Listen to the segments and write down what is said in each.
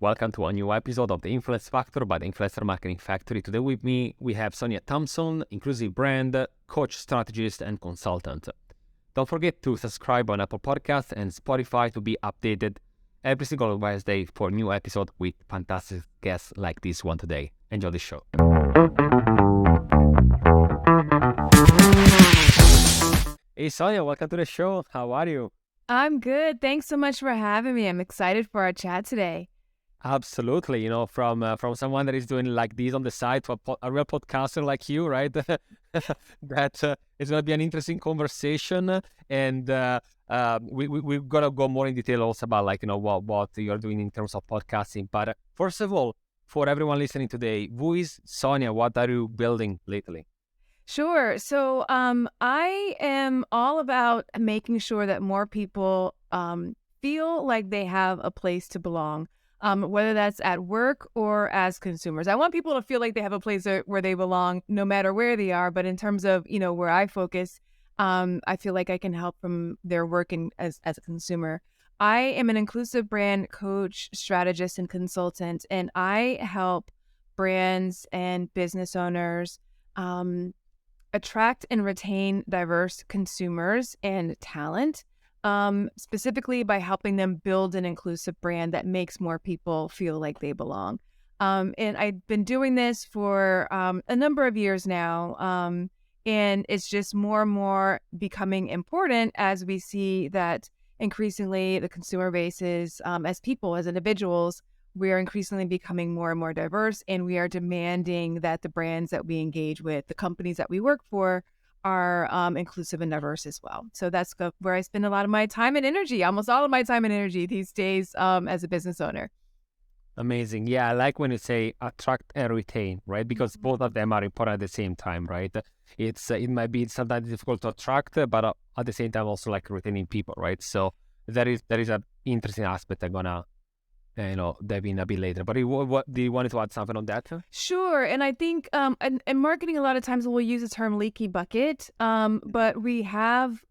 Welcome to a new episode of the Influence Factor by the Influencer Marketing Factory. Today with me, we have Sonia Thompson, inclusive brand, coach, strategist, and consultant. Don't forget to subscribe on Apple Podcasts and Spotify to be updated every single Wednesday for a new episode with fantastic guests like this one today. Enjoy the show. Hey Sonia, welcome to the show. How are you? I'm good. Thanks so much for having me. I'm excited for our chat today. Absolutely, from someone that is doing like this on the side to a real podcaster like you, right? That it's going to be an interesting conversation, and we're going to go more in detail also about what you're doing in terms of podcasting. But first of all, for everyone listening today, who is Sonia? What are you building lately? Sure. So I am all about making sure that more people feel like they have a place to belong. Whether that's at work or as consumers. I want people to feel like they have a place where they belong no matter where they are. But in terms of, where I focus, I feel like I can help from their work as a consumer. I am an inclusive brand coach, strategist, and consultant, and I help brands and business owners attract and retain diverse consumers and talent. Specifically by helping them build an inclusive brand that makes more people feel like they belong. And I've been doing this for a number of years now. And it's just more and more becoming important as we see that increasingly the consumer bases, as people, as individuals, we are increasingly becoming more and more diverse, and we are demanding that the brands that we engage with, the companies that we work for, are inclusive and diverse as well. So that's where I spend a lot of my time and energy, almost all of my time and energy these days as a business owner. Amazing. Yeah, I like when you say attract and retain, right? Because both of them are important at the same time, right? It might be sometimes difficult to attract, but at the same time also like retaining people, right? So there is an interesting aspect I'm gonna dive in a bit later. But what do you want to add something on that? Sure. And I think in marketing, a lot of times we'll use the term leaky bucket, but we have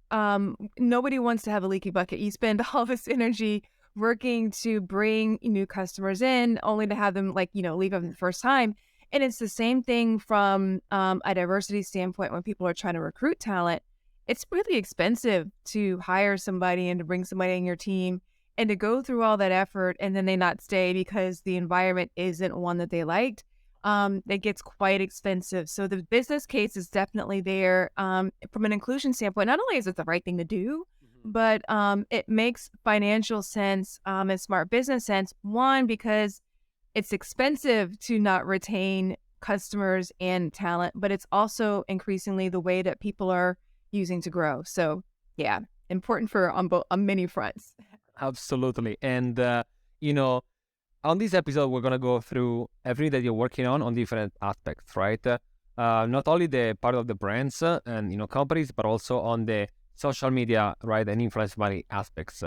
nobody wants to have a leaky bucket. You spend all this energy working to bring new customers in, only to have them leave them the first time. And it's the same thing from a diversity standpoint when people are trying to recruit talent. It's really expensive to hire somebody and to bring somebody in your team and to go through all that effort and then they not stay because the environment isn't one that they liked. It gets quite expensive. So the business case is definitely there from an inclusion standpoint. Not only is it the right thing to do, but it makes financial sense and smart business sense. One, because it's expensive to not retain customers and talent, but it's also increasingly the way that people are using to grow. So yeah, important on many fronts. Absolutely. And, on this episode, we're going to go through everything that you're working on different aspects, right? Not only the part of the brands and, companies, but also on the social media, right? And influence marketing aspects.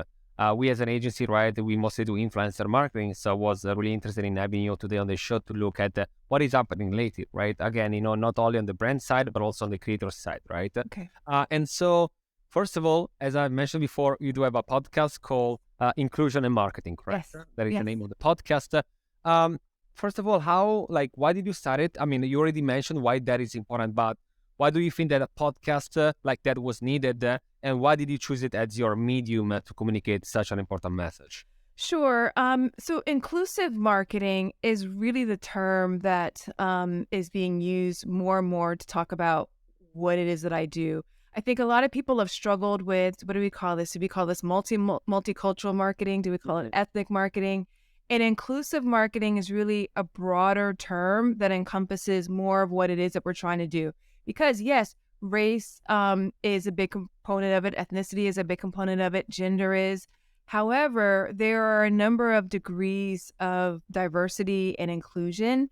We as an agency, right, we mostly do influencer marketing. So I was really interested in having you today on the show to look at what is happening lately, right? Again, not only on the brand side, but also on the creator side, right? Okay. And so, first of all, as I mentioned before, you do have a podcast called Inclusion and Marketing, correct? Yes. That is the name of the podcast. First of all, why did you start it? I mean, you already mentioned why that is important, but why do you think that a podcast like that was needed? And why did you choose it as your medium to communicate such an important message? Sure. So inclusive marketing is really the term that is being used more and more to talk about what it is that I do. I think a lot of people have struggled with, what do we call this? Do we call this multicultural marketing? Do we call it ethnic marketing? And inclusive marketing is really a broader term that encompasses more of what it is that we're trying to do. Because yes, race is a big component of it. Ethnicity is a big component of it. Gender is. However, there are a number of degrees of diversity and inclusion.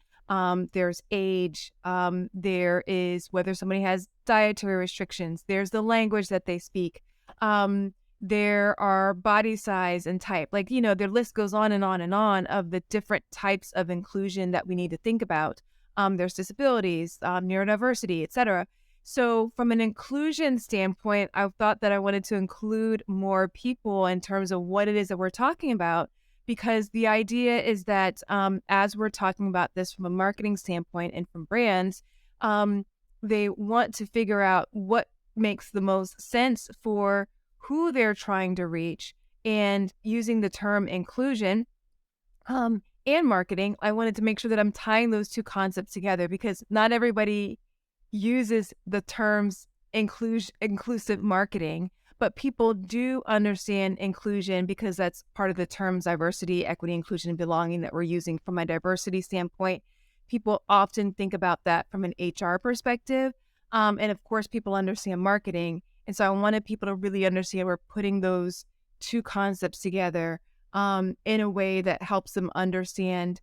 There's age, there is whether somebody has dietary restrictions, there's the language that they speak, there are body size and type, the list goes on and on and on of the different types of inclusion that we need to think about. There's disabilities, neurodiversity, etc. So from an inclusion standpoint, I thought that I wanted to include more people in terms of what it is that we're talking about, because the idea is that as we're talking about this from a marketing standpoint and from brands, they want to figure out what makes the most sense for who they're trying to reach. And using the term inclusion and marketing, I wanted to make sure that I'm tying those two concepts together, because not everybody uses the terms inclusive marketing, but people do understand inclusion because that's part of the terms diversity, equity, inclusion, and belonging that we're using from a diversity standpoint. People often think about that from an HR perspective. And of course, people understand marketing. And so I wanted people to really understand we're putting those two concepts together in a way that helps them understand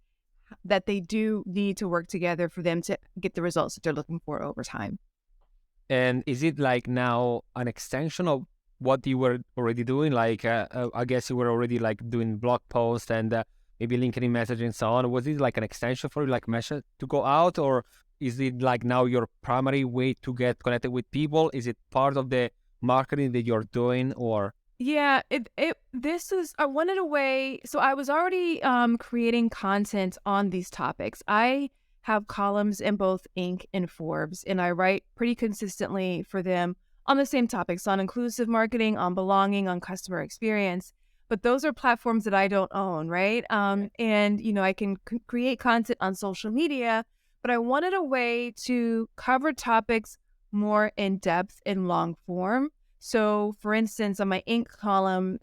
that they do need to work together for them to get the results that they're looking for over time. And is it like now an extension of what you were already doing? Like, I guess you were already like doing blog posts and maybe LinkedIn messaging and so on. Was it like an extension for you, like message to go out, or is it like now your primary way to get connected with people? Is it part of the marketing that you're doing, or? Yeah, this is, I wanted a way, so I was already creating content on these topics. I have columns in both Inc. and Forbes, and I write pretty consistently for them on the same topics, on inclusive marketing, on belonging, on customer experience. But those are platforms that I don't own, right? And, I can create content on social media, but I wanted a way to cover topics more in depth in long form. So, for instance, on my Inc. column,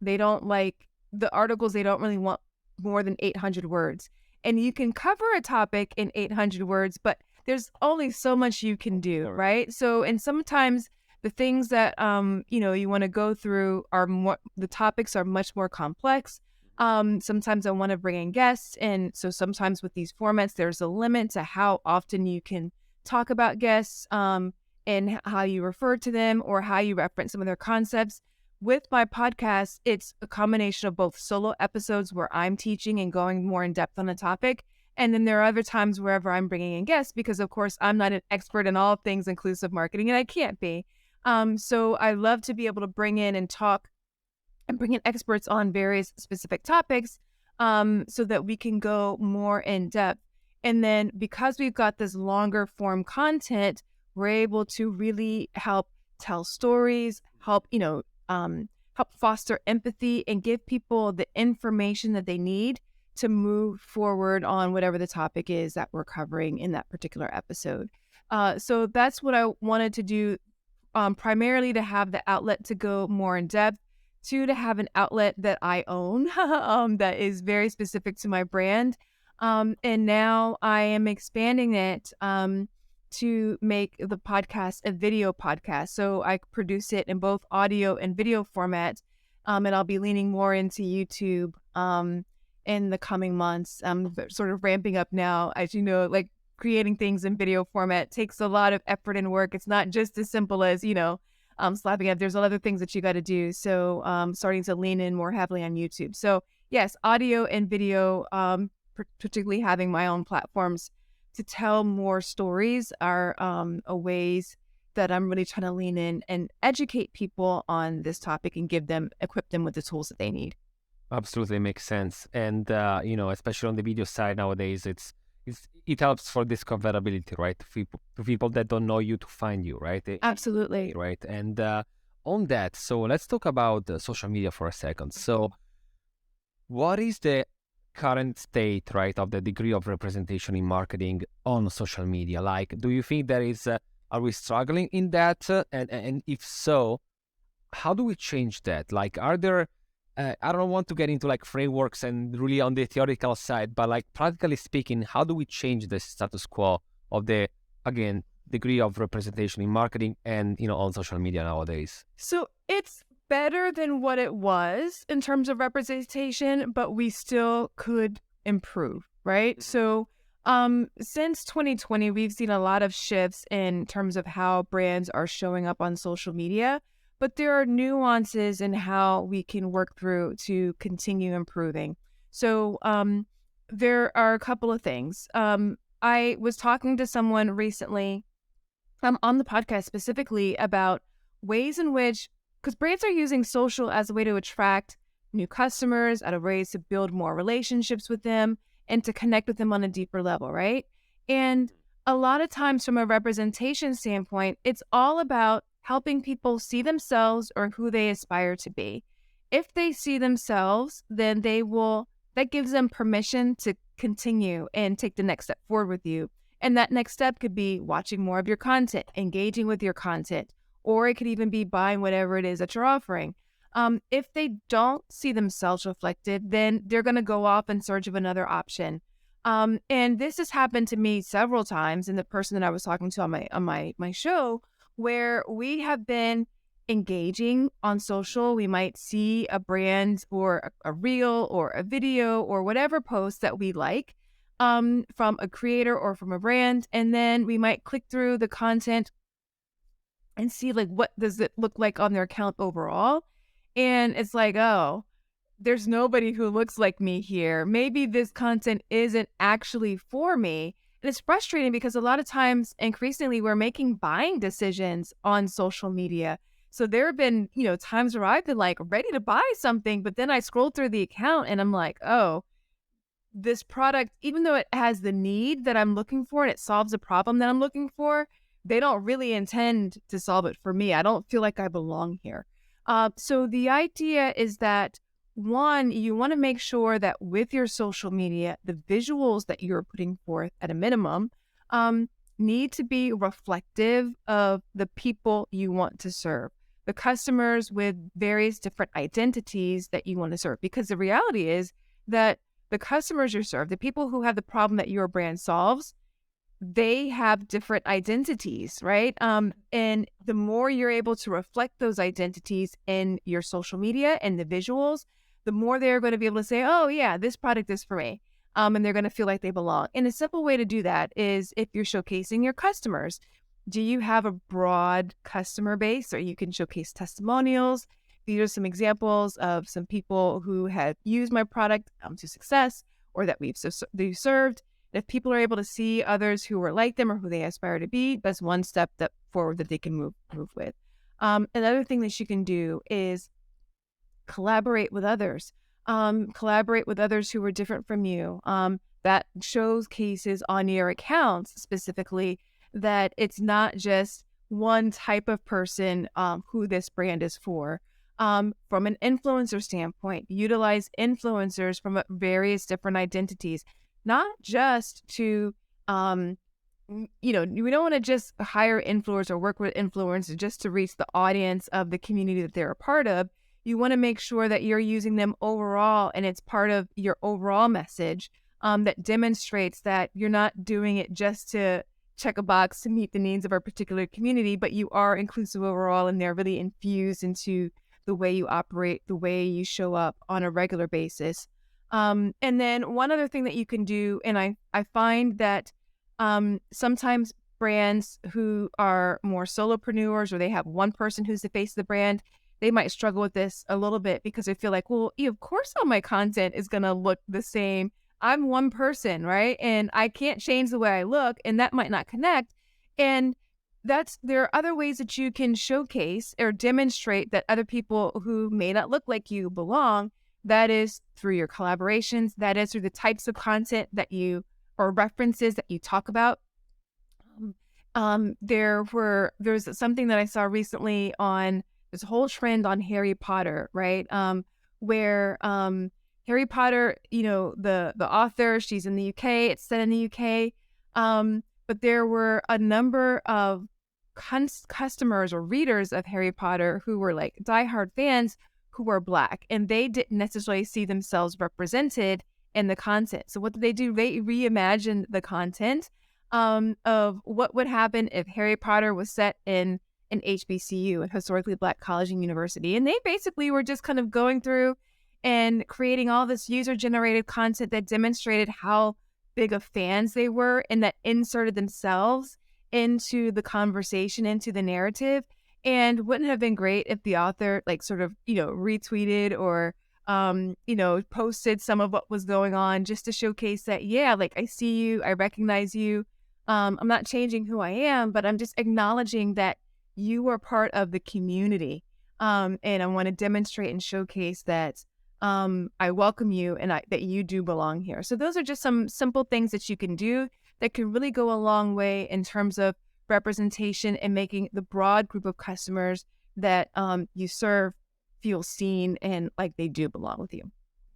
they don't like the articles, they don't really want more than 800 words. And you can cover a topic in 800 words, but there's only so much you can do, right? So, and sometimes the things that, you want to go through are more, the topics are much more complex. Sometimes I want to bring in guests. And so sometimes with these formats, there's a limit to how often you can talk about guests. And how you refer to them or how you reference some of their concepts. With my podcast, it's a combination of both solo episodes where I'm teaching and going more in depth on a topic. And then there are other times wherever I'm bringing in guests because, of course, I'm not an expert in all things inclusive marketing, and I can't be. So I love to be able to bring in and talk and bring in experts on various specific topics so that we can go more in depth. And then because we've got this longer form content, we're able to really help tell stories, help foster empathy and give people the information that they need to move forward on whatever the topic is that we're covering in that particular episode. So that's what I wanted to do, primarily to have the outlet to go more in depth, to have an outlet that I own that is very specific to my brand. And now I am expanding it to make the podcast a video podcast. So I produce it in both audio and video format. And I'll be leaning more into YouTube in the coming months. I'm sort of ramping up now. As you know, like creating things in video format takes a lot of effort and work. It's not just as simple as, slapping up. There's a lot of things that you got to do. So starting to lean in more heavily on YouTube. So yes, audio and video, particularly having my own platforms to tell more stories are a ways that I'm really trying to lean in and educate people on this topic and equip them with the tools that they need. Absolutely makes sense. And, especially on the video side nowadays, it helps for discoverability, right? To people that don't know you to find you, right? Absolutely. Right. And on that, so let's talk about social media for a second. So what is the current state, right, of the degree of representation in marketing on social media? Like, do you think there is, are we struggling in that? And if so, how do we change that? Like, are there, I don't want to get into like frameworks and really on the theoretical side, but like practically speaking, how do we change the status quo of the, again, degree of representation in marketing and, on social media nowadays? So it's better than what it was in terms of representation, but we still could improve, right? So since 2020, we've seen a lot of shifts in terms of how brands are showing up on social media, but there are nuances in how we can work through to continue improving. So there are a couple of things. I was talking to someone recently on the podcast specifically about ways in which, because brands are using social as a way to attract new customers, out of ways to build more relationships with them, and to connect with them on a deeper level, right? And a lot of times from a representation standpoint, it's all about helping people see themselves or who they aspire to be. If they see themselves, then that gives them permission to continue and take the next step forward with you. And that next step could be watching more of your content, engaging with your content, or it could even be buying whatever it is that you're offering. If they don't see themselves reflected, then they're going to go off in search of another option. And this has happened to me several times. And the person that I was talking to on my show, where we have been engaging on social, we might see a brand or a reel or a video or whatever post that we like from a creator or from a brand, and then we might click through the content and see like what does it look like on their account overall. And it's like, oh, there's nobody who looks like me here. Maybe this content isn't actually for me. And it's frustrating because a lot of times, increasingly, we're making buying decisions on social media. So there have been, times where I've been like ready to buy something, but then I scroll through the account and I'm like, oh, this product, even though it has the need that I'm looking for and it solves a problem that I'm looking for, they don't really intend to solve it for me. I don't feel like I belong here. So the idea is that, one, you want to make sure that with your social media, the visuals that you're putting forth at a minimum need to be reflective of the people you want to serve, the customers with various different identities that you want to serve. Because the reality is that the customers you serve, the people who have the problem that your brand solves, they have different identities, right? And the more you're able to reflect those identities in your social media and the visuals, the more they're going to be able to say, oh yeah, this product is for me. And they're going to feel like they belong. And a simple way to do that is if you're showcasing your customers. Do you have a broad customer base, or you can showcase testimonials? These are some examples of some people who have used my product to success, or that we've served. If people are able to see others who are like them or who they aspire to be, that's one step forward that they can move with. Another thing that you can do is collaborate with others. Collaborate with others who are different from you. That shows cases on your accounts specifically that it's not just one type of person who this brand is for. From an influencer standpoint, utilize influencers from various different identities. Not just to, we don't want to just hire influencers or work with influencers just to reach the audience of the community that they're a part of. You want to make sure that you're using them overall and it's part of your overall message that demonstrates that you're not doing it just to check a box to meet the needs of our particular community, but you are inclusive overall and they're really infused into the way you operate, the way you show up on a regular basis. And then one other thing that you can do, and I find that sometimes brands who are more solopreneurs or they have one person who's the face of the brand, they might struggle with this a little bit because they feel like, well, of course all my content is going to look the same. I'm one person, right? And I can't change the way I look, and that might not connect. And there are other ways that you can showcase or demonstrate that other people who may not look like you belong. That is through your collaborations. That is through the types of content or references that you talk about. There's something that I saw recently on this whole trend on Harry Potter, right? Where Harry Potter, the author, she's in the UK, it's set in the UK. But there were a number of customers or readers of Harry Potter who were like diehard fans who were Black, and they didn't necessarily see themselves represented in the content. So what did they do? They reimagined the content of what would happen if Harry Potter was set in an HBCU, a historically Black college and university. And they basically were just kind of going through and creating all this user-generated content that demonstrated how big of fans they were and that inserted themselves into the conversation, into the narrative. And wouldn't it have been great if the author retweeted or, posted some of what was going on just to showcase that, yeah, like I see you, I recognize you. I'm not changing who I am, but I'm just acknowledging that you are part of the community. And I want to demonstrate and showcase that I welcome you and that you do belong here. So those are just some simple things that you can do that can really go a long way in terms of representation and making the broad group of customers that you serve feel seen and like they do belong with you.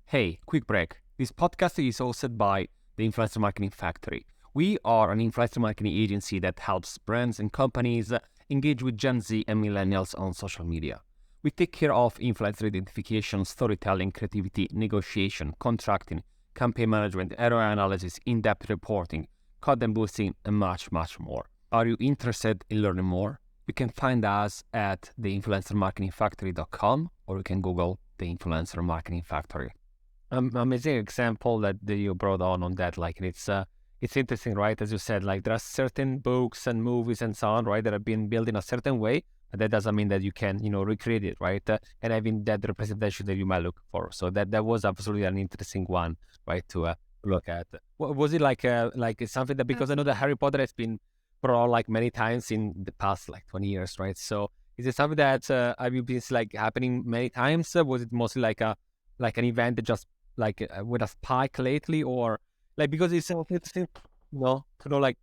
Hey, quick break. This podcast is hosted by the Influencer Marketing Factory. We are an influencer marketing agency that helps brands and companies engage with Gen Z and millennials on social media. We take care of influencer identification, storytelling, creativity, negotiation, contracting, campaign management, ROI analysis, in-depth reporting, content boosting, and much, much more. Are you interested in learning more? You can find us at theinfluencermarketingfactory.com, or you can Google the Influencer Marketing Factory. Amazing example that you brought on that. Like it's interesting, right? As you said, like there are certain books and movies and so on, right, that have been built in a certain way, but that doesn't mean that you can, recreate it, right? And having that representation that you might look for. So that was absolutely an interesting one, right, to look at. Was it like something that, because I know that Harry Potter has been brought like many times in the past like 20 years, right? So is it something that have you been like happening many times? Was it mostly like an event that just like with a spike lately, or like because it's so interesting, like.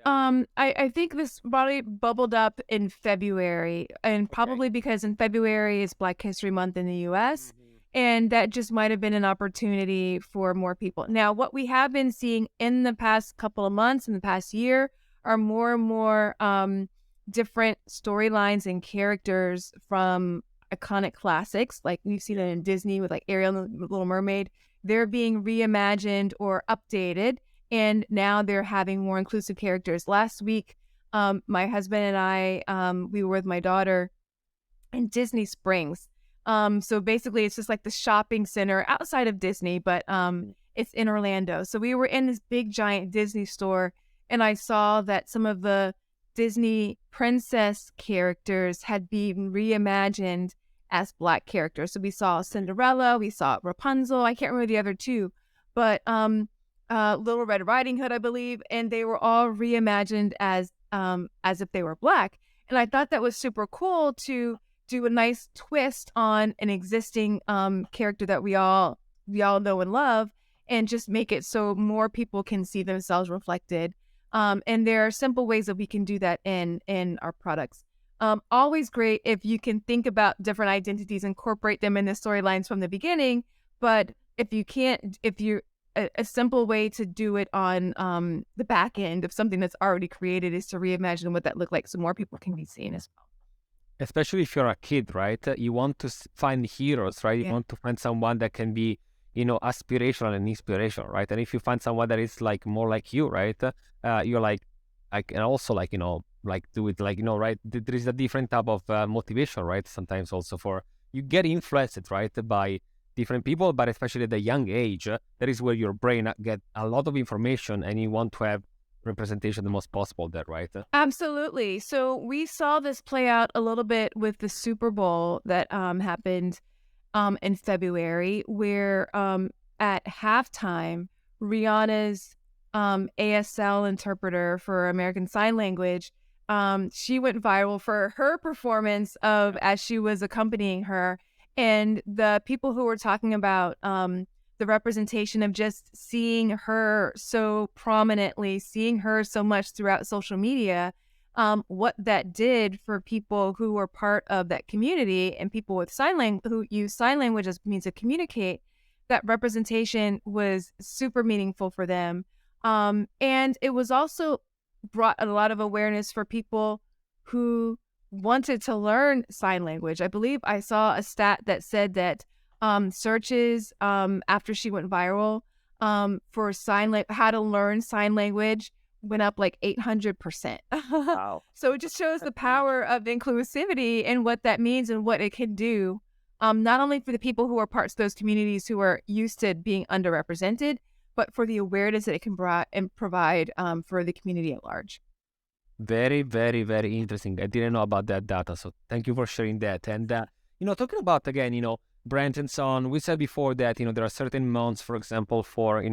I think this probably bubbled up in February, and probably because in February is Black History Month in the U.S., and that just might have been an opportunity for more people. Now, what we have been seeing in the past couple of months, in the past year, are more and more different storylines and characters from iconic classics. Like we've seen it in Disney with like Ariel and the Little Mermaid. They're being reimagined or updated, and now they're having more inclusive characters. Last week, my husband and I, we were with my daughter in Disney Springs. So basically, it's just like the shopping center outside of Disney, but it's in Orlando. So we were in this big, giant Disney store, and I saw that some of the Disney princess characters had been reimagined as Black characters. So we saw Cinderella, we saw Rapunzel, I can't remember the other two, but Little Red Riding Hood, I believe, and they were all reimagined as if they were Black. And I thought that was super cool to do a nice twist on an existing character that we all know and love, and just make it so more people can see themselves reflected. And there are simple ways that we can do that in our products. Always great if you can think about different identities, incorporate them in the storylines from the beginning. But if you can't, if you're a simple way to do it on the back end of something that's already created is to reimagine what that looked like so more people can be seen as well. Especially if you're a kid, right? You want to find heroes, right? You want to find someone that can be, aspirational and inspirational, right? And if you find someone that is like more like you, right? You're like, I can also like, do it like, right? There is a different type of motivation, right? Sometimes also you get influenced, right? By different people, but especially at a young age, that is where your brain get a lot of information and you want to have representation the most possible there, right? Absolutely. So we saw this play out a little bit with the Super Bowl that happened in February, where at halftime, Rihanna's ASL interpreter for American Sign Language, she went viral for her performance of as she was accompanying her. And the people who were talking about the representation of just seeing her so prominently, seeing her so much throughout social media, what that did for people who were part of that community and people with sign language who use sign language as means to communicate, that representation was super meaningful for them. And it was also brought a lot of awareness for people who wanted to learn sign language. I believe I saw a stat that said that searches after she went viral for how to learn sign language went up like 800%. Wow. So it just shows the power of inclusivity and what that means and what it can do, not only for the people who are parts of those communities who are used to being underrepresented, but for the awareness that it can provide for the community at large. Very, very, very interesting. I didn't know about that data, so thank you for sharing that. And talking about again, brands and so on. We said before that there are certain months, for example, for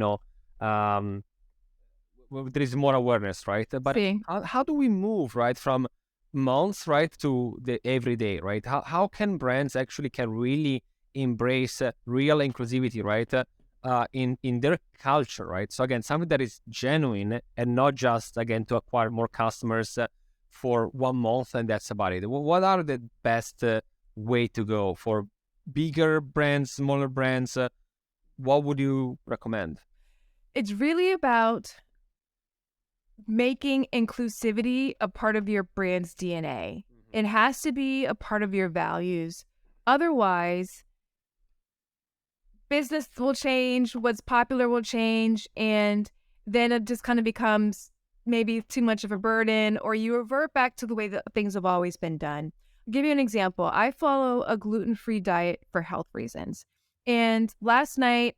there is more awareness, right? But how do we move right from months, right, to the everyday, right? How can brands actually can really embrace real inclusivity, right? In their culture, right? So again, something that is genuine and not just, again, to acquire more customers for 1 month and that's about it. What are the best way to go for bigger brands, smaller brands? What would you recommend? It's really about making inclusivity a part of your brand's DNA. It has to be a part of your values. Otherwise, business will change, what's popular will change, and then it just kind of becomes maybe too much of a burden, or you revert back to the way that things have always been done. I'll give you an example. I follow a gluten-free diet for health reasons. And last night,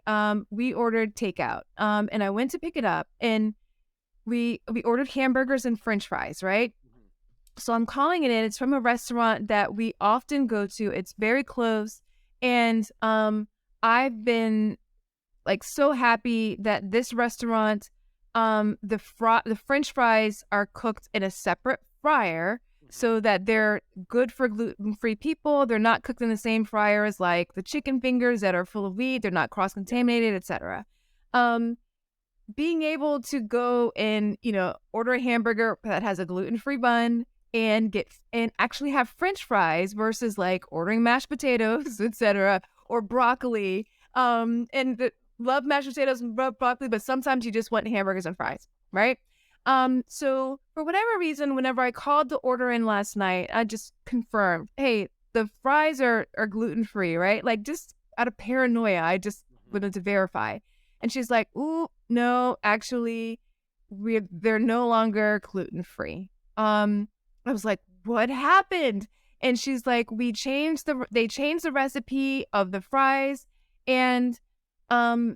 we ordered takeout, and I went to pick it up, and we ordered hamburgers and French fries, right? So I'm calling it in. It's from a restaurant that we often go to. It's very close, and I've been like so happy that this restaurant, the French fries are cooked in a separate fryer so that they're good for gluten-free people. They're not cooked in the same fryer as like the chicken fingers that are full of wheat. They're not cross-contaminated, etc. Being able to go and, order a hamburger that has a gluten-free bun and actually have French fries versus like ordering mashed potatoes, etc., or broccoli, love mashed potatoes and broccoli, but sometimes you just want hamburgers and fries, right? So for whatever reason, whenever I called the order in last night, I just confirmed, hey, the fries are gluten-free, right? Like just out of paranoia, I just wanted to verify. And she's like, ooh, no, actually, they're no longer gluten-free. I was like, what happened? And she's like, they changed the recipe of the fries, and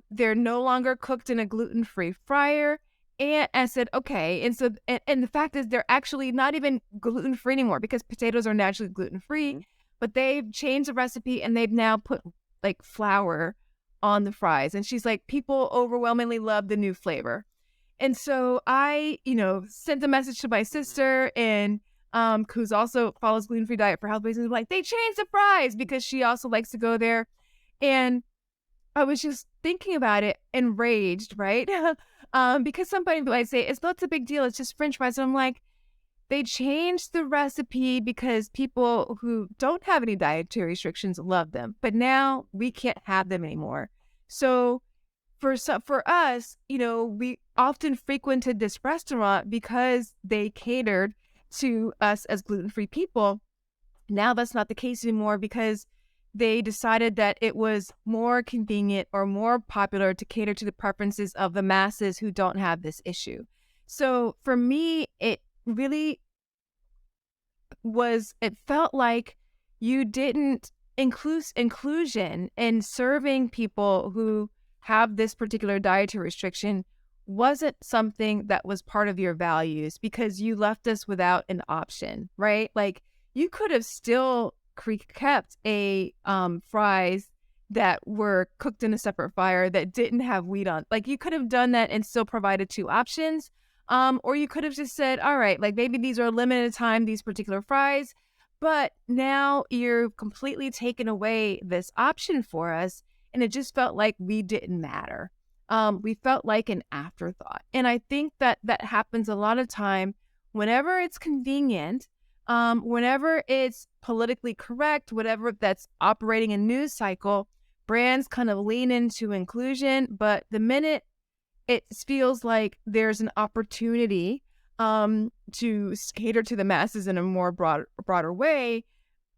they're no longer cooked in a gluten-free fryer. And I said, okay. And so, and the fact is, they're actually not even gluten-free anymore because potatoes are naturally gluten-free, but they've changed the recipe and they've now put like flour on the fries. And she's like, people overwhelmingly love the new flavor. And so I, sent a message to my sister and who's also follows gluten-free diet for health reasons. Like, they changed the fries because she also likes to go there. And I was just thinking about it, enraged, right? Because somebody might say, it's not a big deal, it's just French fries. And I'm like, they changed the recipe because people who don't have any dietary restrictions love them. But now we can't have them anymore. So for us, we often frequented this restaurant because they catered to us as gluten-free people. Now that's not the case anymore because they decided that it was more convenient or more popular to cater to the preferences of the masses who don't have this issue. So for me, it really it felt like you didn't inclusion in serving people who have this particular dietary restriction wasn't something that was part of your values because you left us without an option, right? Like you could have still kept a fries that were cooked in a separate fryer that didn't have wheat on. Like you could have done that and still provided two options. Or you could have just said, all right, like maybe these are limited time, these particular fries, but now you're completely taken away this option for us. And it just felt like we didn't matter. We felt like an afterthought. And I think that happens a lot of time whenever it's convenient, whenever it's politically correct, whatever that's operating a news cycle, brands kind of lean into inclusion. But the minute it feels like there's an opportunity to cater to the masses in a more broader way,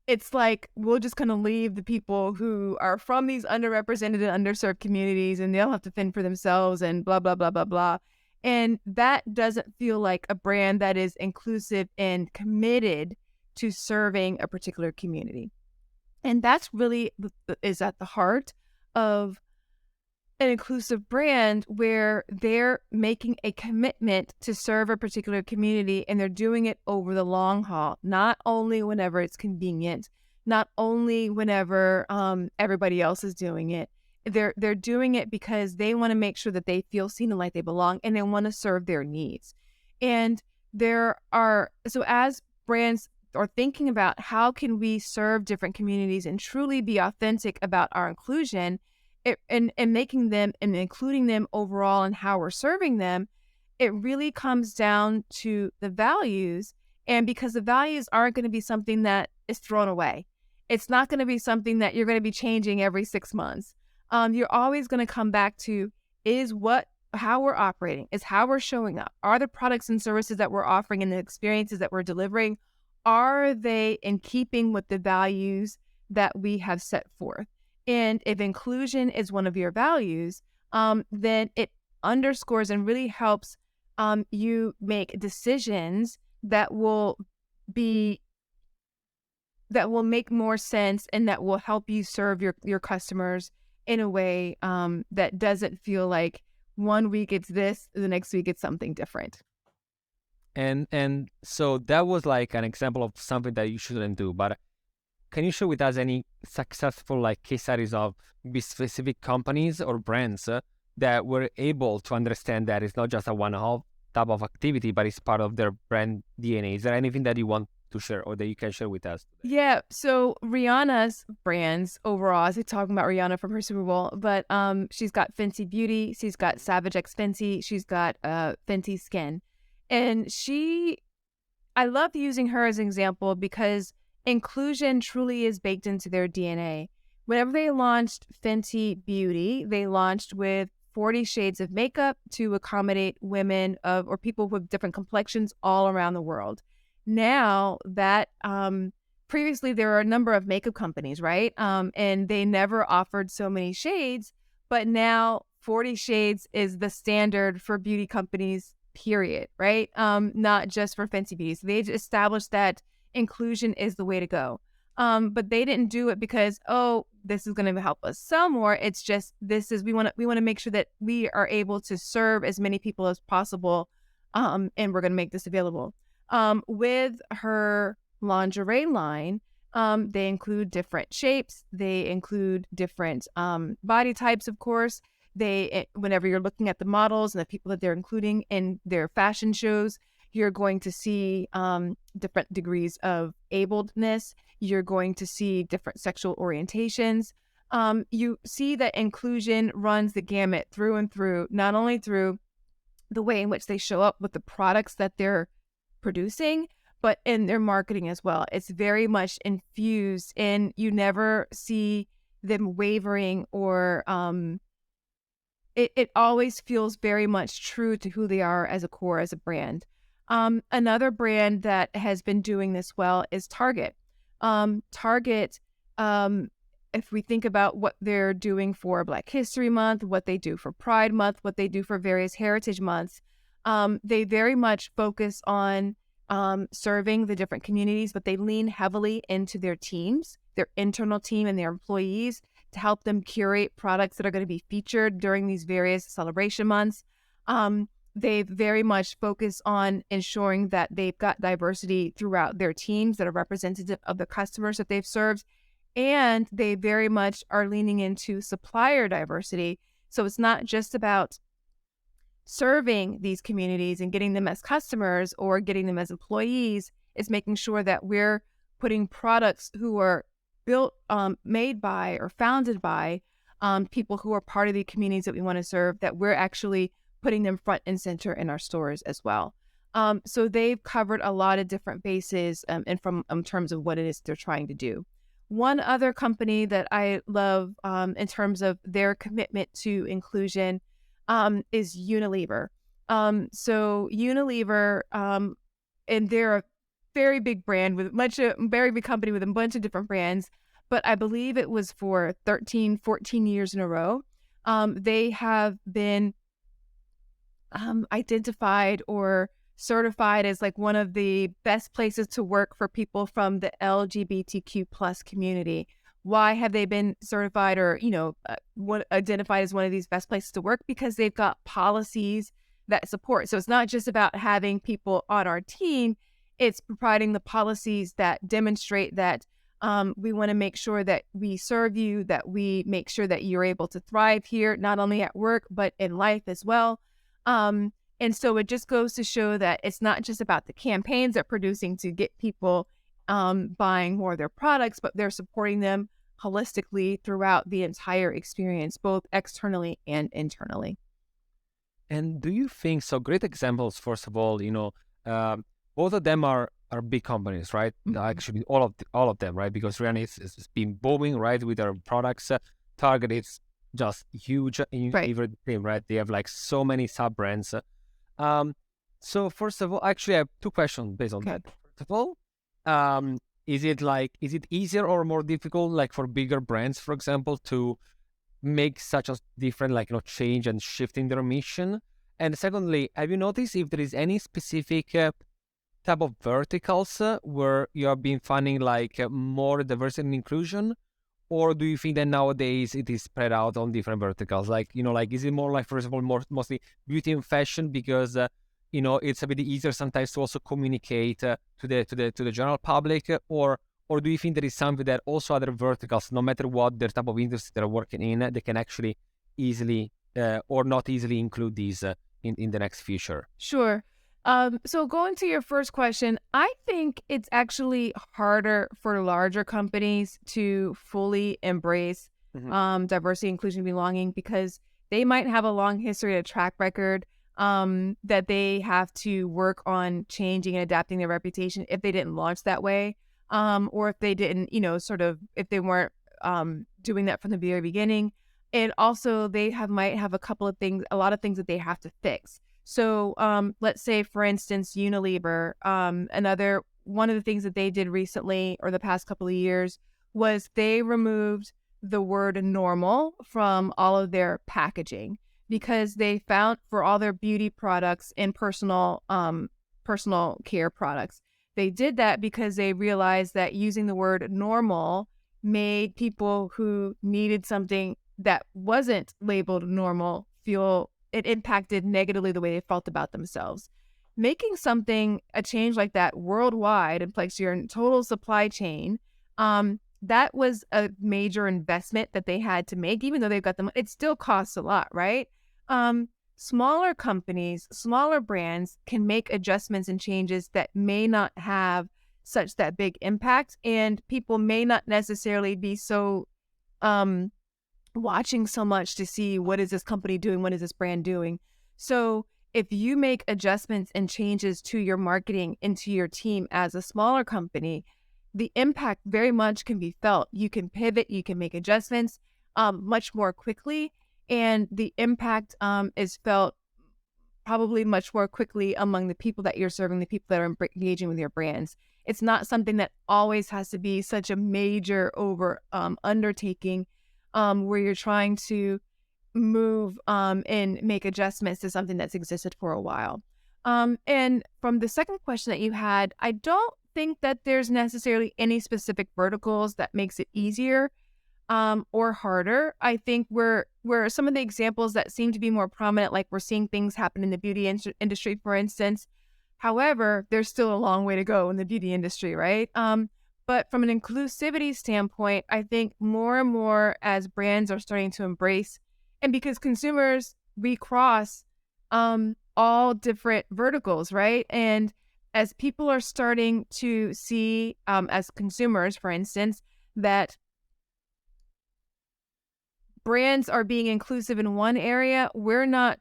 it's like we'll just kind of leave the people who are from these underrepresented and underserved communities and they'll have to fend for themselves and blah, blah, blah, blah, blah. And that doesn't feel like a brand that is inclusive and committed to serving a particular community. And that's really is at the heart of an inclusive brand where they're making a commitment to serve a particular community and they're doing it over the long haul, not only whenever it's convenient, not only whenever everybody else is doing it. They're doing it because they want to make sure that they feel seen and like they belong and they want to serve their needs. And so as brands or thinking about how can we serve different communities and truly be authentic about our inclusion, and making them and including them overall in how we're serving them, it really comes down to the values. And because the values aren't going to be something that is thrown away, it's not going to be something that you're going to be changing every 6 months. You're always going to come back to how we're operating, is how we're showing up. Are the products and services that we're offering and the experiences that we're delivering, are they in keeping with the values that we have set forth? And if inclusion is one of your values, then it underscores and really helps you make decisions that will make more sense and that will help you serve your customers in a way that doesn't feel like one week it's this, the next week it's something different. And so that was like an example of something that you shouldn't do. But can you share with us any successful like case studies of specific companies or brands that were able to understand that it's not just a one-off type of activity, but it's part of their brand DNA? Is there anything that you want to share or that you can share with us today? Yeah, so Rihanna's brands overall, as we're talking about Rihanna from her Super Bowl, but she's got Fenty Beauty, she's got Savage X Fenty, she's got Fenty Skin. And I love using her as an example because inclusion truly is baked into their DNA. Whenever they launched Fenty Beauty, they launched with 40 shades of makeup to accommodate women or people with different complexions all around the world. Now that previously there are a number of makeup companies, right? And they never offered so many shades, but now 40 shades is the standard for beauty companies, period, right? Not just for Fenty Beauty. So they established that inclusion is the way to go. But they didn't do it because, this is going to help us sell more. It's just, we want to make sure that we are able to serve as many people as possible. And we're going to make this available. With her lingerie line, they include different shapes. They include different body types, of course. Whenever you're looking at the models and the people that they're including in their fashion shows, you're going to see different degrees of abledness. You're going to see different sexual orientations. You see that inclusion runs the gamut through and through, not only through the way in which they show up with the products that they're producing, but in their marketing as well. It's very much infused, and you never see them wavering or it always feels very much true to who they are as a core, as a brand. Another brand that has been doing this well is Target. Target, if we think about what they're doing for Black History Month, what they do for Pride Month, what they do for various heritage months, they very much focus on serving the different communities, but they lean heavily into their teams, their internal team and their employees, to help them curate products that are going to be featured during these various celebration months. They very much focus on ensuring that they've got diversity throughout their teams that are representative of the customers that they've served. And they very much are leaning into supplier diversity. So it's not just about serving these communities and getting them as customers or getting them as employees. It's making sure that we're putting products who are built, made by or founded by people who are part of the communities that we want to serve, that we're actually putting them front and center in our stores as well. So they've covered a lot of different bases in terms of what it is they're trying to do. One other company that I love in terms of their commitment to inclusion is Unilever. So Unilever, and they're a very big brand very big company with a bunch of different brands, but I believe it was for 13, 14 years in a row. They have been identified or certified as like one of the best places to work for people from the LGBTQ plus community. Why have they been certified or, identified as one of these best places to work? Because they've got policies that support. So it's not just about having people on our team, it's providing the policies that demonstrate that we want to make sure that we serve you, that we make sure that you're able to thrive here, not only at work, but in life as well. And so it just goes to show that it's not just about the campaigns they're producing to get people buying more of their products, but they're supporting them holistically throughout the entire experience, both externally and internally. And do you think so? Great examples. First of all, both of them are big companies, right? Actually, all of them, right? Because Rihanna is been booming, right, with their products. Target is just huge in Right. every team, right? They have like so many sub brands. So first of all, actually, I have two questions based on that. First of all, is it easier or more difficult, like for bigger brands, for example, to make such a different, change and shift in their mission? And secondly, have you noticed if there is any specific type of verticals where you have been finding more diversity and inclusion, or do you think that nowadays it is spread out on different verticals? Is it more like, first of all, mostly beauty and fashion because it's a bit easier sometimes to also communicate to the general public, or do you think there is something that also other verticals, no matter what their type of industry they're working in, they can actually easily or not easily include these in the next future? Sure. So going to your first question, I think it's actually harder for larger companies to fully embrace diversity, inclusion, belonging, because they might have a long history, a track record that they have to work on changing and adapting their reputation if they didn't launch that way, or if they didn't, if they weren't doing that from the very beginning. And also they might have a lot of things that they have to fix. So let's say, for instance, Unilever, one of the things that they did recently or the past couple of years was they removed the word normal from all of their packaging because they found for all their beauty products and personal care products. They did that because they realized that using the word normal made people who needed something that wasn't labeled normal feel it impacted negatively the way they felt about themselves. Making a change like that worldwide and like your total supply chain, that was a major investment that they had to make, even though they've got it still costs a lot, right? Smaller companies, smaller brands can make adjustments and changes that may not have that big impact, and people may not necessarily be so watching so much to see what is this company doing, what is this brand doing. So if you make adjustments and changes to your marketing and to your team as a smaller company, the impact very much can be felt. You can pivot, you can make adjustments much more quickly, and the impact is felt probably much more quickly among the people that you're serving, the people that are engaging with your brands. It's not something that always has to be such a major undertaking where you're trying to move and make adjustments to something that's existed for a while. And from the second question that you had, I don't think that there's necessarily any specific verticals that makes it easier or harder. I think where some of the examples that seem to be more prominent, like we're seeing things happen in the beauty industry, for instance. However, there's still a long way to go in the beauty industry, right? But from an inclusivity standpoint, I think more and more as brands are starting to embrace, and because consumers, we cross all different verticals, right? And as people are starting to see, as consumers, for instance, that brands are being inclusive in one area, we're not,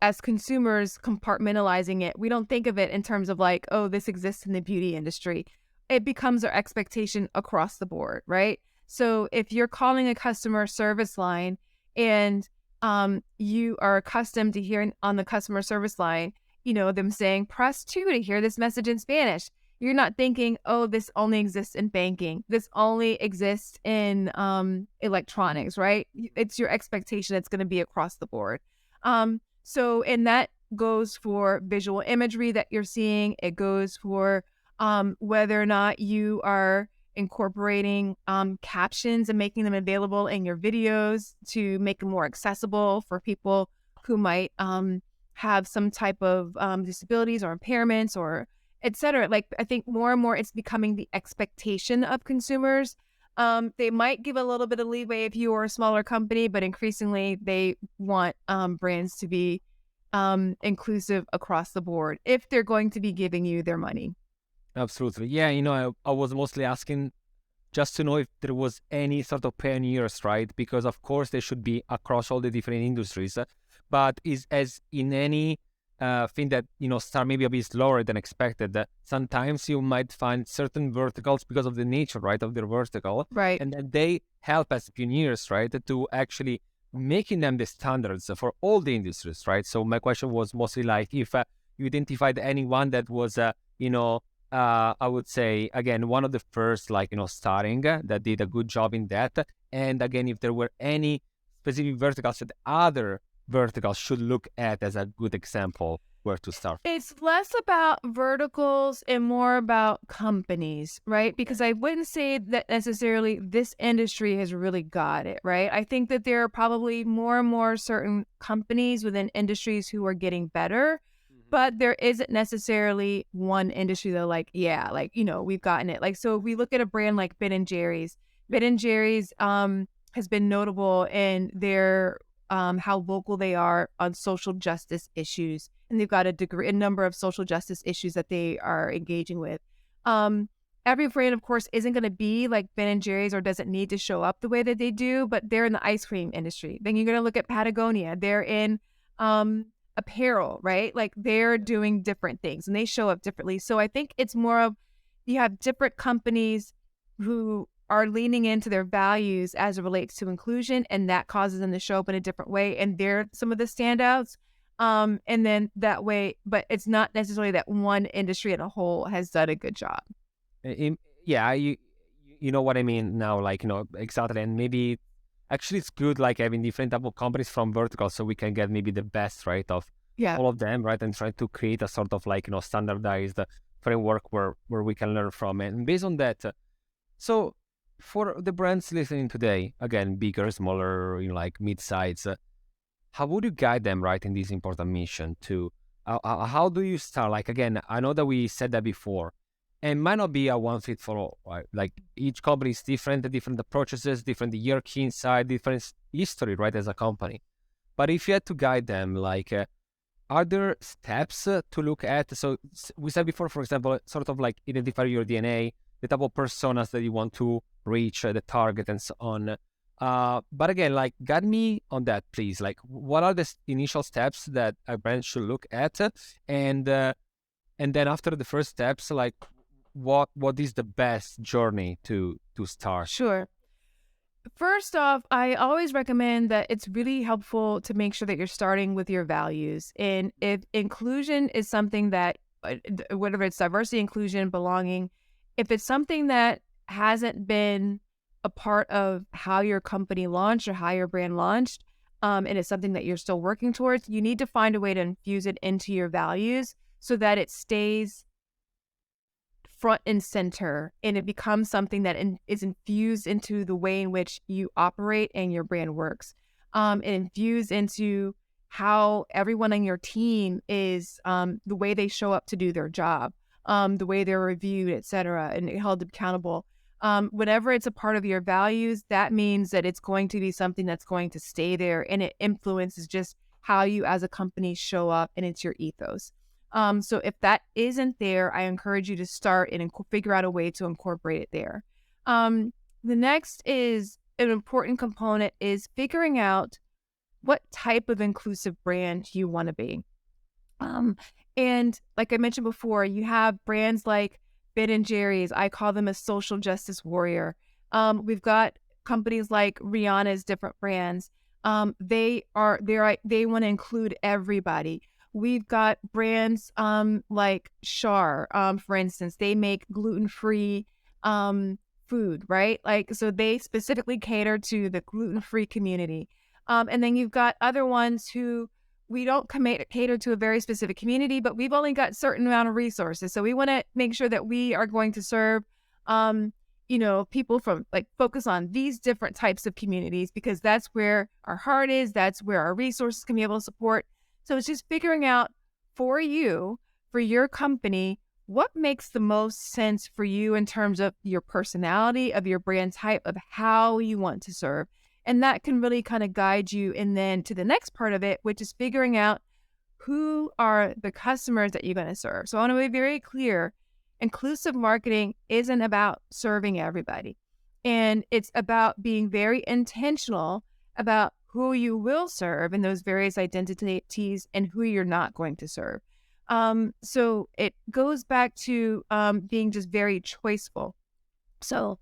as consumers, compartmentalizing it. We don't think of it in terms of like, oh, this exists in the beauty industry. It becomes our expectation across the board, right? So if you're calling a customer service line and you are accustomed to hearing on the customer service line, them saying, press 2 to hear this message in Spanish. You're not thinking, oh, this only exists in banking. This only exists in electronics, right? It's your expectation it's going to be across the board. And that goes for visual imagery that you're seeing. It goes for whether or not you are incorporating captions and making them available in your videos to make them more accessible for people who might have some type of disabilities or impairments or et cetera. Like, I think more and more it's becoming the expectation of consumers. They might give a little bit of leeway if you are a smaller company, but increasingly they want brands to be inclusive across the board if they're going to be giving you their money. Absolutely. Yeah, I was mostly asking just to know if there was any sort of pioneers, right? Because of course they should be across all the different industries, but is as in any thing that start maybe a bit slower than expected. Sometimes you might find certain verticals because of the nature, right, of their vertical, Right. and then they help as pioneers, right, to actually making them the standards for all the industries, right? So my question was mostly like if you identified anyone that was, I would say again one of the first, like starting that did a good job in that, and again if there were any specific verticals that other verticals should look at as a good example where to start. It's less about verticals and more about companies, right? Okay. Because I wouldn't say that necessarily this industry has really got it, right? I think that there are probably more and more certain companies within industries who are getting better, Mhm. but there isn't necessarily one industry that like, yeah, like, we've gotten it. Like, so if we look at a brand like Ben and Jerry's, Ben and Jerry's has been notable in their how vocal they are on social justice issues, and they've got a number of social justice issues that they are engaging with. Um, every brand, of course, isn't going to be like Ben and Jerry's or doesn't need to show up the way that they do, but they're in the ice cream industry. Then you're going to look at Patagonia. They're in apparel, right? Like they're doing different things and they show up differently. So I think it's more of you have different companies who are leaning into their values as it relates to inclusion, and that causes them to show up in a different way. And they're some of the standouts. And then that way, but it's not necessarily that one industry as a whole has done a good job. Yeah, you know what I mean now, like exactly, and maybe actually it's good like having different type of companies from verticals so we can get maybe the best, right, of Yeah. all of them, right, and try to create a sort of like standardized framework where we can learn from it. And based on that, so for the brands listening today, again, bigger, smaller, like mid-size, how would you guide them, right, in this important mission to how do you start? Like, again, I know that we said that before, and might not be a one fit for all, right? Like each company is different, different approaches, different hierarchy inside, different history, right, as a company. But if you had to guide them, like, are there steps to look at? So we said before, for example, sort of like identify your DNA, the type of personas that you want to reach, the target, and so on. But again, like, guide me on that, please. Like, what are the initial steps that a brand should look at, and then after the first steps, like, what is the best journey to start? Sure. First off, I always recommend that it's really helpful to make sure that you're starting with your values. And if inclusion is something that, whether it's diversity, inclusion, belonging, if it's something that hasn't been a part of how your company launched or how your brand launched, and it's something that you're still working towards, you need to find a way to infuse it into your values so that it stays front and center and it becomes something that is infused into the way in which you operate and your brand works, and infused into how everyone on your team is, the way they show up to do their job, the way they're reviewed, etc., and held accountable. Whenever it's a part of your values, that means that it's going to be something that's going to stay there, and it influences just how you as a company show up, and it's your ethos. So if that isn't there, I encourage you to start and figure out a way to incorporate it there. The next is an important component is figuring out what type of inclusive brand you want to be. Um, and like I mentioned before, you have brands like Ben and Jerry's. I call them a social justice warrior. We've got companies like Rihanna's different brands. They want to include everybody. We've got brands like Char, for instance. They make gluten-free food, right? Like, so they specifically cater to the gluten-free community. And then you've got other ones who we don't cater to a very specific community, but we've only got certain amount of resources. So we want to make sure that we are going to serve, people from like focus on these different types of communities because that's where our heart is. That's where our resources can be able to support. So it's just figuring out for you, for your company, what makes the most sense for you in terms of your personality, of your brand type, of how you want to serve. And that can really kind of guide you. And then to the next part of it, which is figuring out who are the customers that you're going to serve. So I want to be very clear. inclusive marketing isn't about serving everybody. And it's about being very intentional about who you will serve in those various identities and who you're not going to serve. So it goes back to being just very choiceful. So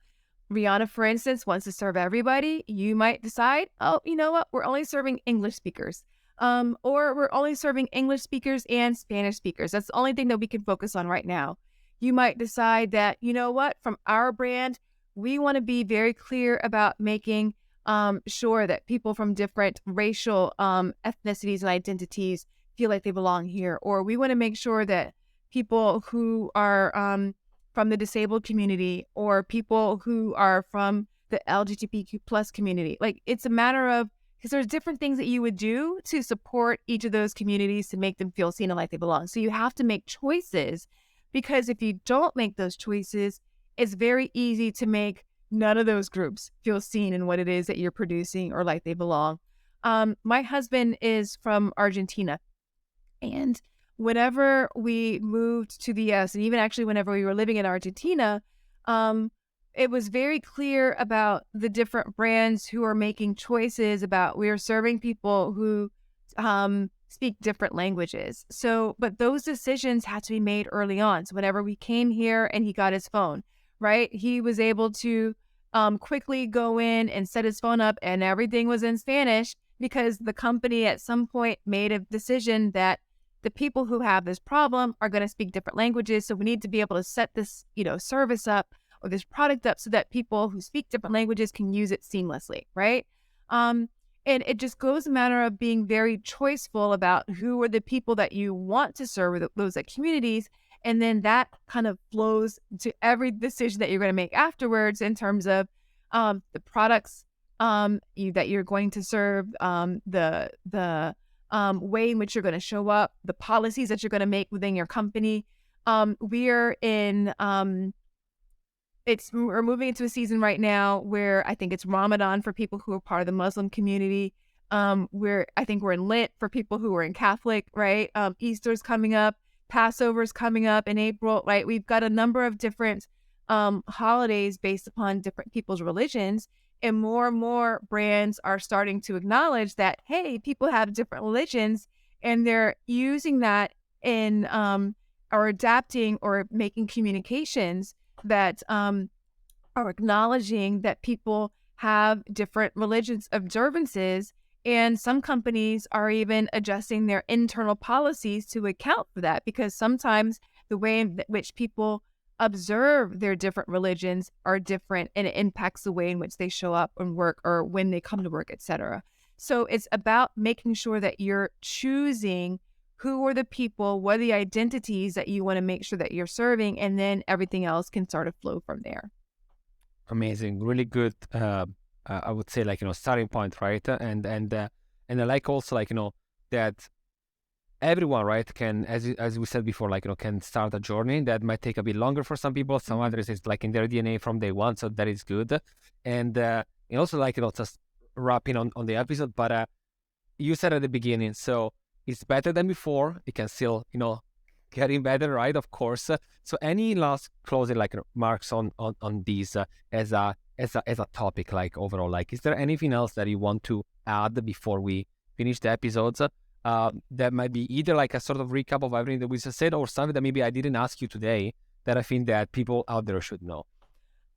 Rihanna, for instance, wants to serve everybody. You might decide, oh, you know what? We're only serving English speakers. Or we're only serving English speakers and Spanish speakers. That's the only thing that we can focus on right now. You might decide that, you know what, from our brand, we want to be very clear about making sure that people from different racial ethnicities and identities feel like they belong here. Or we want to make sure that people who are from the disabled community or people who are from the LGBTQ plus community. Like, it's a matter of, because there's different things that you would do to support each of those communities to make them feel seen and like they belong. So you have to make choices, because if you don't make those choices, it's very easy to make none of those groups feel seen in what it is that you're producing or like they belong. My husband is from Argentina, and whenever we moved to the US, and even actually whenever we were living in Argentina, it was very clear about the different brands who are making choices about, we are serving people who speak different languages. So, but those decisions had to be made early on. So whenever we came here and he got his phone, right, he was able to quickly go in and set his phone up and everything was in Spanish, because the company at some point made a decision that the people who have this problem are going to speak different languages. So we need to be able to set this, service up or this product up so that people who speak different languages can use it seamlessly, right? And it just goes a matter of being very choiceful about who are the people that you want to serve with those communities. And then that kind of flows to every decision that you're going to make afterwards in terms of the products that you're going to serve, the way in which you're going to show up, the policies that you're going to make within your company. We're moving into a season right now where I think it's Ramadan for people who are part of the Muslim community. I think we're in Lent for people who are in Catholic, right? Easter's coming up, Passover's coming up in April, right? We've got a number of different holidays based upon different people's religions. And more brands are starting to acknowledge that, hey, people have different religions, and they're using that in or adapting or making communications that are acknowledging that people have different religious observances. And some companies are even adjusting their internal policies to account for that, because sometimes the way in which people observe their different religions are different, and it impacts the way in which they show up and work or when they come to work, etc. So it's about making sure that you're choosing who are the people, what are the identities that you want to make sure that you're serving, and then everything else can sort of flow from there. Amazing, really good. I would say, starting point, right? And I like also, that everyone, right, can, as we said before, can start a journey that might take a bit longer for some people. Some others, it's in their DNA from day one, so that is good. And also, just wrapping on the episode, but you said at the beginning, so it's better than before. It can still, getting better, right? Of course. So any last closing marks on these as a topic, overall, is there anything else that you want to add before we finish the episodes? That might be either a sort of recap of everything that we just said, or something that maybe I didn't ask you today that I think that people out there should know.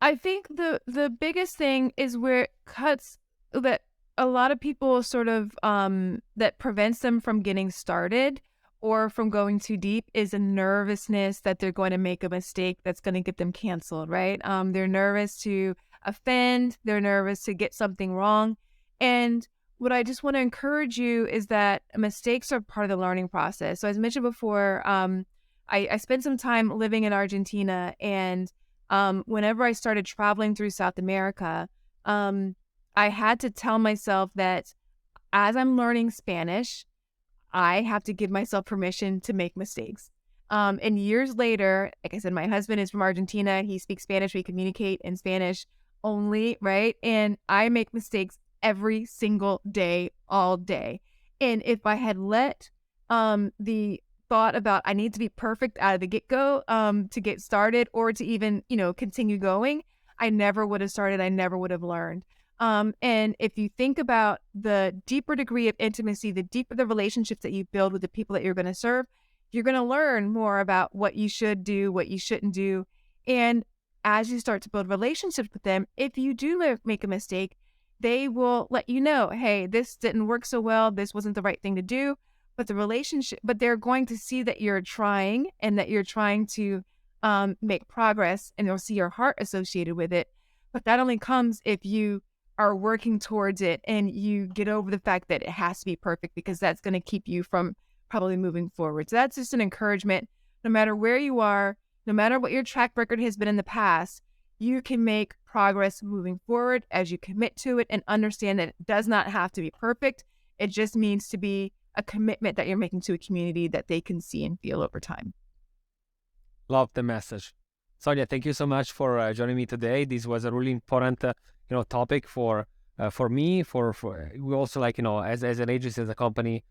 I think the biggest thing is where it cuts, that a lot of people sort of that prevents them from getting started or from going too deep is a nervousness that they're going to make a mistake that's going to get them canceled, right? They're nervous to offend, they're nervous to get something wrong. And what I just want to encourage you is that mistakes are part of the learning process. So as mentioned before, I spent some time living in Argentina, and whenever I started traveling through South America, I had to tell myself that as I'm learning Spanish, I have to give myself permission to make mistakes. And years later, like I said, my husband is from Argentina. He speaks Spanish. We communicate in Spanish only, right? And I make mistakes every single day, all day. And if I had let the thought about I need to be perfect out of the get-go to get started or to even, continue going, I never would have started. I never would have learned. And if you think about the deeper degree of intimacy, the deeper the relationships that you build with the people that you're going to serve, you're going to learn more about what you should do, what you shouldn't do. And as you start to build relationships with them, if you do make a mistake, they will let you know, hey, this didn't work so well. This wasn't the right thing to do. But they're going to see that you're trying and that you're trying to make progress, and they'll see your heart associated with it. But that only comes if you are working towards it and you get over the fact that it has to be perfect, because that's going to keep you from probably moving forward. So that's just an encouragement. No matter where you are, no matter what your track record has been in the past, you can make progress moving forward as you commit to it and understand that it does not have to be perfect. It just means to be a commitment that you're making to a community that they can see and feel over time. Love the message. Sonia, thank you so much for joining me today. This was a really important topic for me. For we also, like, as an agency, as a company,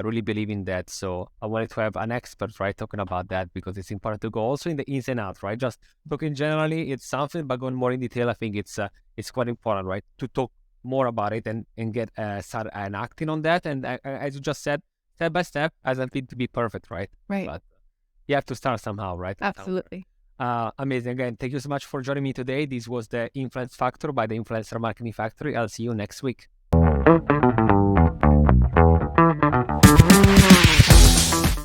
really believe in that. So I wanted to have an expert, right, talking about that, because it's important to go also in the ins and outs, right? Just talking generally, it's something, but going more in detail, I think it's quite important, right, to talk more about it and get start and acting on that. And as you just said, step by step, doesn't need to be perfect, right? Right. But you have to start somehow, right? Absolutely. Amazing. Again, thank you so much for joining me today. This was the Influence Factor by the Influencer Marketing Factory. I'll see you next week.